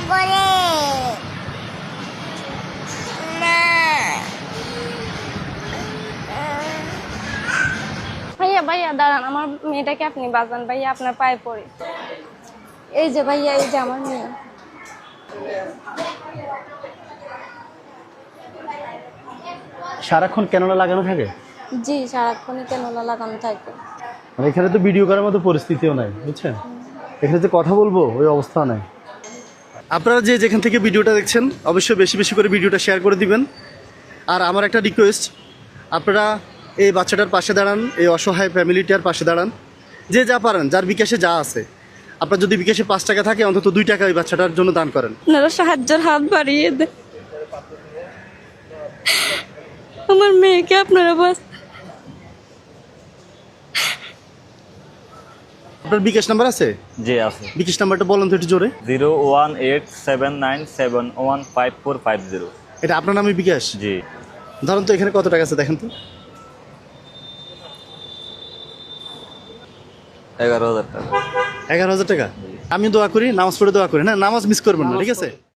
করে না। ভাইয়া ভাইয়া দাঁড়ান, আমার মেয়েটাকে আপনি বাঁচান ভাইয়া, আপনার পায়ে পড়ি। এই যে ভাইয়া, এই যে আমার মেয়ে। সারাক্ষণ ক্যানোলা লাগানো থাকে? জি, সারাক্ষণই ক্যানোলা লাগানো থাকে। মানে এখানে তো ভিডিও করার মতো পরিস্থিতিও নাই, বুঝছেন? এখানে যে কথা বলবো ওই অবস্থা নাই। আপনারা যে যেখান থেকে ভিডিওটা দেখছেন অবশ্যই বেশি বেশি করে ভিডিওটা শেয়ার করে দিবেন। আর আমার একটা রিকোয়েস্ট, আপনারা এই বাচ্চাটার পাশে দাঁড়ান, এই অসহায় ফ্যামিলিটার পাশে দাঁড়ান। যে যা পারেন, যার বিকাশে যা আছে, আপনার যদি বিকাশে 5 টাকা থাকে অন্তত 2 টাকা ওই বাচ্চাটার জন্য দান করেন। আপনারা সাহায্যের হাত বাড়িয়ে দেন, আমার মেয়েকে আপনারা বাস। আপনার বিকাশ নাম্বার আছে? জি আছে। বিকাশ নাম্বারটা বলেন তো একটু জোরে। 01879715450। এটা আপনার নামে বিকাশ? জি। ধরুন তো এখানে কত টাকা আছে দেখেন তো। 11,000 টাকা। 11,000 টাকা। আমি দোয়া করি, নামাজ পড়ে দোয়া করি, না নামাজ মিস করবেন না, ঠিক আছে?